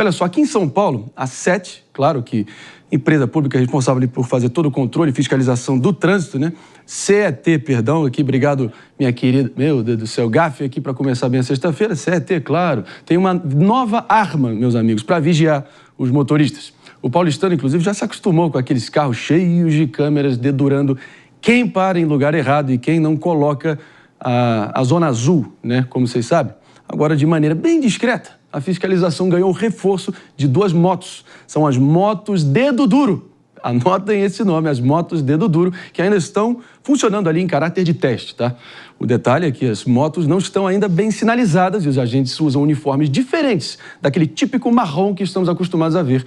olha só, aqui em São Paulo, a SET, claro que empresa pública responsável por fazer todo o controle e fiscalização do trânsito, né? CET, perdão, aqui, obrigado, minha querida, meu Deus do céu, gafe aqui para começar bem a sexta-feira, CET, claro, tem uma nova arma, meus amigos, para vigiar os motoristas. O paulistano, inclusive, já se acostumou com aqueles carros cheios de câmeras dedurando quem para em lugar errado e quem não coloca a zona azul, né? Como vocês sabem. Agora, de maneira bem discreta, a fiscalização ganhou o reforço de 2 motos. São as motos Dedo Duro. Anotem esse nome, as motos Dedo Duro, que ainda estão funcionando ali em caráter de teste, tá? O detalhe é que as motos não estão ainda bem sinalizadas e os agentes usam uniformes diferentes daquele típico marrom que estamos acostumados a ver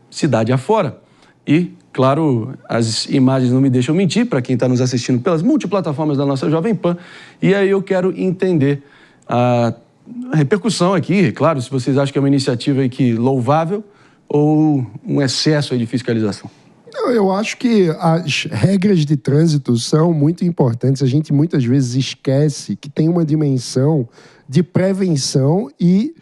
cidade afora. E, claro, as imagens não me deixam mentir, para quem está nos assistindo pelas multiplataformas da nossa Jovem Pan. E aí eu quero entender a repercussão aqui, claro, se vocês acham que é uma iniciativa aqui louvável ou um excesso aí de fiscalização. Eu acho que as regras de trânsito são muito importantes. A gente muitas vezes esquece que tem uma dimensão de prevenção e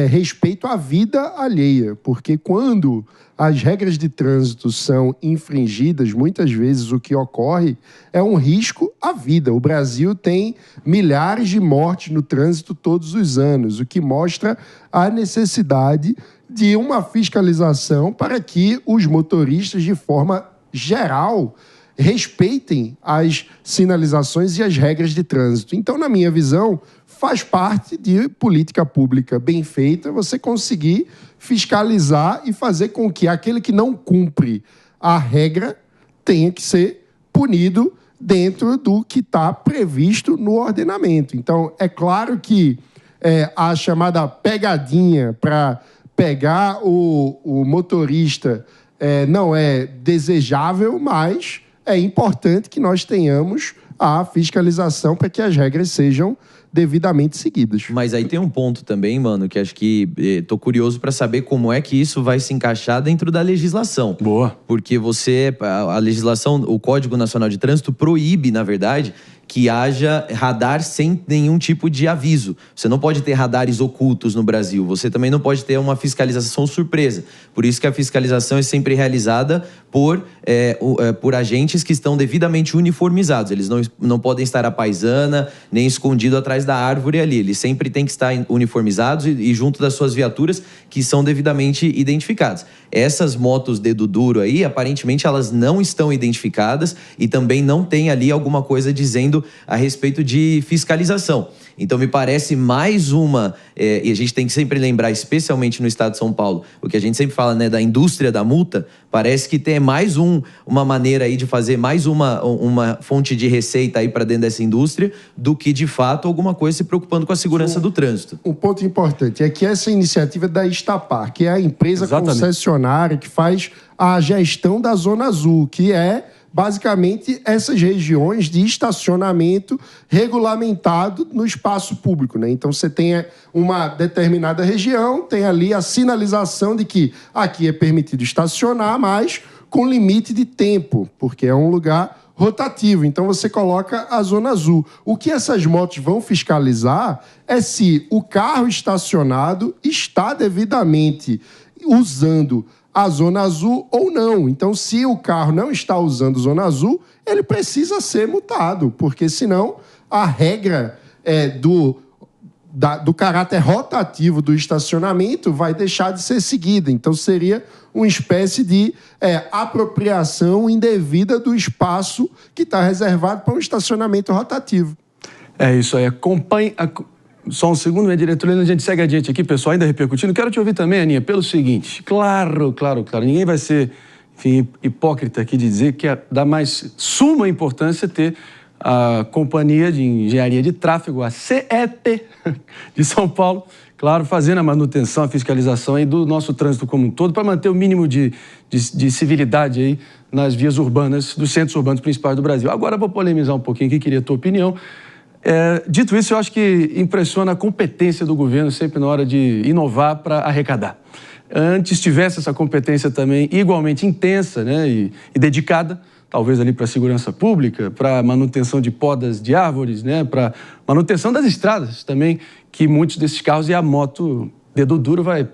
respeito à vida alheia, porque quando as regras de trânsito são infringidas, muitas vezes o que ocorre é um risco à vida. O Brasil tem milhares de mortes no trânsito todos os anos, o que mostra a necessidade de uma fiscalização para que os motoristas, de forma geral, respeitem as sinalizações e as regras de trânsito. Então, na minha visão, faz parte de política pública bem feita você conseguir fiscalizar e fazer com que aquele que não cumpre a regra tenha que ser punido dentro do que está previsto no ordenamento. Então, é claro que a chamada pegadinha para pegar o motorista não é desejável, mas é importante que nós tenhamos a fiscalização para que as regras sejam devidamente seguidas. Mas aí tem um ponto também, mano, que acho que tô curioso para saber como é que isso vai se encaixar dentro da legislação. Boa. Porque a legislação, o Código Nacional de Trânsito proíbe, na verdade, que haja radar sem nenhum tipo de aviso. Você não pode ter radares ocultos no Brasil. Você também não pode ter uma fiscalização surpresa. Por isso que a fiscalização é sempre realizada por agentes que estão devidamente uniformizados. Eles não podem estar à paisana, nem escondido atrás da árvore ali. Eles sempre têm que estar uniformizados e junto das suas viaturas que são devidamente identificadas. Essas motos Dedo Duro aí, aparentemente, elas não estão identificadas e também não tem ali alguma coisa dizendo a respeito de fiscalização. Então, me parece mais uma... e a gente tem que sempre lembrar, especialmente no estado de São Paulo, o que a gente sempre fala, né, da indústria da multa, parece que tem mais uma maneira aí de fazer mais uma fonte de receita aí para dentro dessa indústria do que, de fato, alguma coisa se preocupando com a segurança do trânsito. Um ponto importante é que essa iniciativa é da Estapar, que é a empresa concessionária que faz a gestão da Zona Azul, que é basicamente essas regiões de estacionamento regulamentado no espaço público, né? Então você tem uma determinada região, tem ali a sinalização de que aqui é permitido estacionar, mas com limite de tempo, porque é um lugar rotativo. Então você coloca a Zona Azul. O que essas motos vão fiscalizar é se o carro estacionado está devidamente usando a Zona Azul ou não. Então, se o carro não está usando Zona Azul, ele precisa ser multado, porque senão a regra do caráter rotativo do estacionamento vai deixar de ser seguida. Então, seria uma espécie de apropriação indevida do espaço que está reservado para um estacionamento rotativo. É isso aí. Acompanhe... Só um segundo, minha diretora, a gente segue adiante aqui, pessoal, ainda repercutindo. Quero te ouvir também, Aninha, pelo seguinte. Claro. Ninguém vai ser, enfim, hipócrita aqui de dizer que dá mais suma importância ter a Companhia de Engenharia de Tráfego, a CET, de São Paulo, claro, fazendo a manutenção, a fiscalização aí do nosso trânsito como um todo, para manter o mínimo de civilidade aí nas vias urbanas, dos centros urbanos principais do Brasil. Agora, vou polemizar um pouquinho aqui, queria a tua opinião. Dito isso, eu acho que impressiona a competência do governo sempre na hora de inovar para arrecadar. Antes tivesse essa competência também igualmente intensa, né, e dedicada, talvez ali para a segurança pública, para manutenção de podas de árvores, né, para manutenção das estradas também, que muitos desses carros e a moto Dedo Duro vai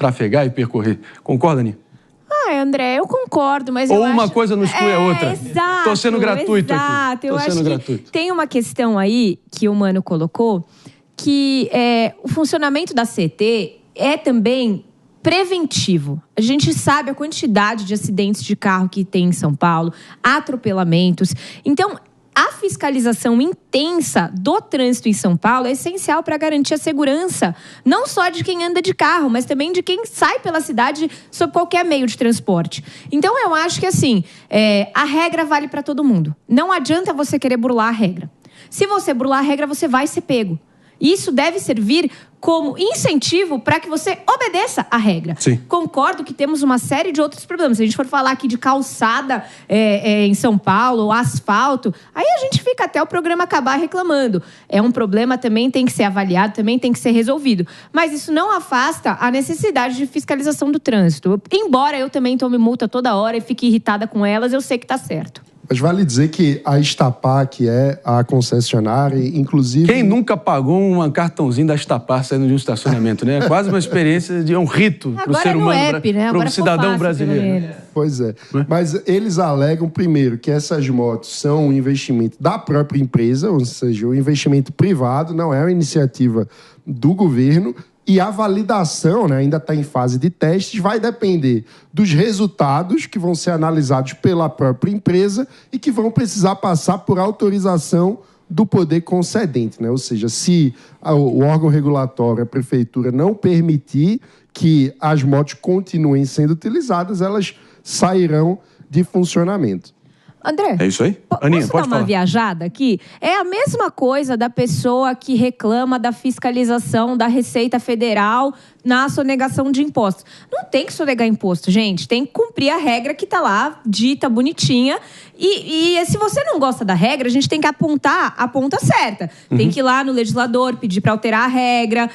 trafegar e percorrer. Concorda, Aninha? André, eu concordo, mas Ou eu uma acho... coisa não exclui a outra. Exato. Tô sendo gratuito exato. aqui. Eu acho que tem uma questão aí que o Mano colocou, que o funcionamento da CT é também preventivo. A gente sabe a quantidade de acidentes de carro que tem em São Paulo, atropelamentos. Então, a fiscalização intensa do trânsito em São Paulo é essencial para garantir a segurança, não só de quem anda de carro, mas também de quem sai pela cidade sob qualquer meio de transporte. Então, eu acho que, assim, a regra vale para todo mundo. Não adianta você querer burlar a regra. Se você burlar a regra, você vai ser pego. Isso deve servir como incentivo para que você obedeça a regra. Sim. Concordo que temos uma série de outros problemas. Se a gente for falar aqui de calçada em São Paulo, asfalto, aí a gente fica até o programa acabar reclamando. É um problema, também tem que ser avaliado, também tem que ser resolvido. Mas isso não afasta a necessidade de fiscalização do trânsito. Embora eu também tome multa toda hora e fique irritada com elas, eu sei que está certo. Mas vale dizer que a Estapar, que é a concessionária, inclusive... Quem nunca pagou um cartãozinho da Estapar saindo de um estacionamento, né? É quase uma experiência de um rito para o ser humano, para o cidadão brasileiro. Pois é. Mas eles alegam, primeiro, que essas motos são um investimento da própria empresa, ou seja, um investimento privado, não é uma iniciativa do governo. E a validação, né, ainda está em fase de testes, vai depender dos resultados que vão ser analisados pela própria empresa e que vão precisar passar por autorização do poder concedente, né? Ou seja, se o órgão regulatório, a prefeitura, não permitir que as motos continuem sendo utilizadas, elas sairão de funcionamento. André, é isso aí? Aninha, posso pode dar uma falar. viajada aqui? É a mesma coisa da pessoa que reclama da fiscalização da Receita Federal na sonegação de impostos. Não tem que sonegar imposto, gente. Tem que cumprir a regra que está lá, dita, bonitinha. E se você não gosta da regra, a gente tem que apontar a ponta certa. Tem que ir lá no legislador, pedir para alterar a regra.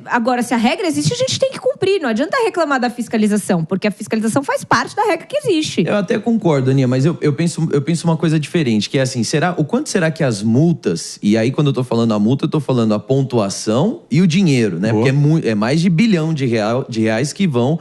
Agora, se a regra existe, a gente tem que cumprir. Não adianta reclamar da fiscalização, porque a fiscalização faz parte da regra que existe. Eu até concordo, Aninha, mas eu penso uma coisa diferente, que é assim, o quanto será que as multas, e aí quando eu tô falando a multa, eu tô falando a pontuação e o dinheiro, né? Boa. Porque é mais de R$1 bilhão de reais que vão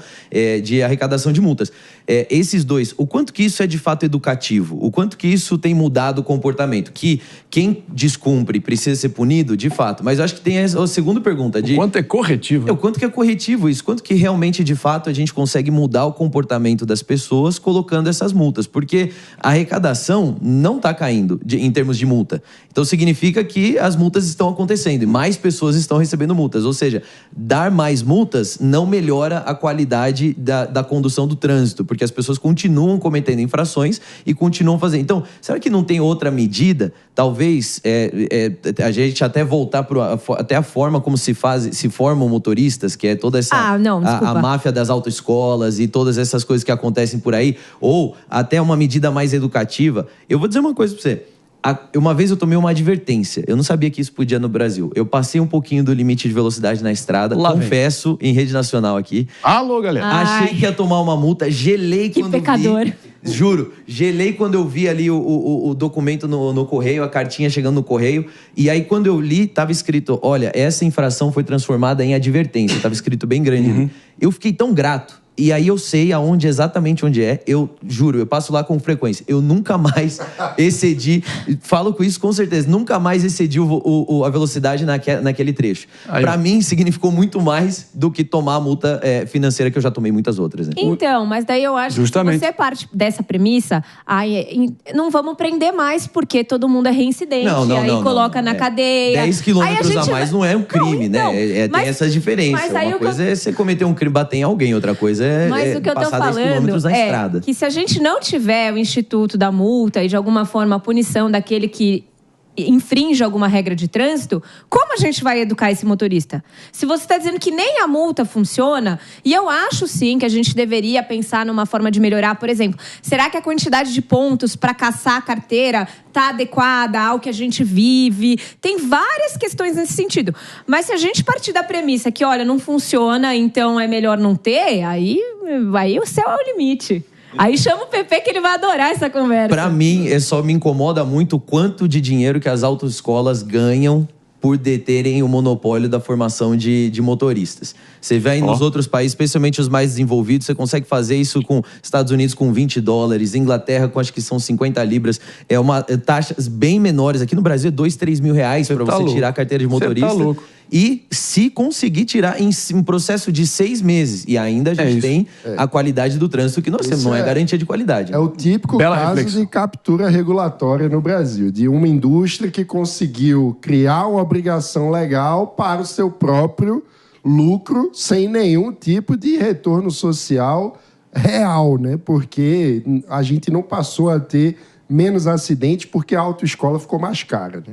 de arrecadação de multas. Esses dois, o quanto que isso é de fato educativo? O quanto que isso tem mudado o comportamento? Que quem descumpre precisa ser punido, de fato. Mas eu acho que tem a segunda pergunta. O quanto é corretivo? O quanto que é corretivo isso? Quanto que realmente, de fato, a gente consegue mudar o comportamento das pessoas colocando essas multas? Porque a arrecadação não está caindo em termos de multa. Então, significa que as multas estão acontecendo e mais pessoas estão recebendo multas. Ou seja, dar mais multas não melhora a qualidade da condução do trânsito, porque as pessoas continuam cometendo infrações e continuam fazendo. Então, será que não tem outra medida? Talvez a gente até voltar até a forma como se formam motoristas, que é toda essa a máfia das autoescolas e todas essas coisas que acontecem por aí, ou até uma medida mais educativa. Eu vou dizer uma coisa pra você. Uma vez eu tomei uma advertência. Eu não sabia que isso podia no Brasil. Eu passei um pouquinho do limite de velocidade na estrada. Confesso, em rede nacional aqui. Alô, galera. Achei que ia tomar uma multa. Gelei quando vi. Que pecador. Juro. Gelei quando eu vi ali o documento no correio, a cartinha chegando no correio. E aí, quando eu li, tava escrito, olha, essa infração foi transformada em advertência. Tava escrito bem grande ali. Eu fiquei tão grato. E aí eu sei exatamente onde é. Eu juro, eu passo lá com frequência. Eu nunca mais excedi, falo com isso com certeza, nunca mais excedi a velocidade naquele trecho. Pra mim, significou muito mais do que tomar a multa financeira, que eu já tomei muitas outras. Né? Então, mas daí eu acho que se você parte dessa premissa, não vamos prender mais, porque todo mundo é reincidente. Não, coloca na cadeia. 10 quilômetros a mais não é um crime, né? Tem essas diferenças. Uma coisa é você cometer um crime, bater em alguém, outra coisa mas o que eu tô falando é que se a gente não tiver o instituto da multa e de alguma forma a punição daquele que infringe alguma regra de trânsito, como a gente vai educar esse motorista? Se você está dizendo que nem a multa funciona, e eu acho sim que a gente deveria pensar numa forma de melhorar, por exemplo, será que a quantidade de pontos para caçar a carteira está adequada ao que a gente vive? Tem várias questões nesse sentido. Mas se a gente partir da premissa que, olha, não funciona, então é melhor não ter, aí o céu é o limite. Aí chama o Pepe que ele vai adorar essa conversa. Pra mim, só me incomoda muito o quanto de dinheiro que as autoescolas ganham por deterem o monopólio da formação de motoristas. Você vê aí nos outros países, especialmente os mais desenvolvidos, você consegue fazer isso com Estados Unidos com $20, Inglaterra com acho que são 50 libras, taxas bem menores. Aqui no Brasil é 2, 3 mil reais para você tirar a carteira de motorista. Você tá louco. E se conseguir tirar em um processo de 6 meses. E ainda a gente tem a qualidade do trânsito que nós temos, não é garantia de qualidade. É o típico caso de captura regulatória no Brasil, de uma indústria que conseguiu criar uma obrigação legal para o seu próprio lucro, sem nenhum tipo de retorno social real, né? Porque a gente não passou a ter menos acidentes porque a autoescola ficou mais cara, né?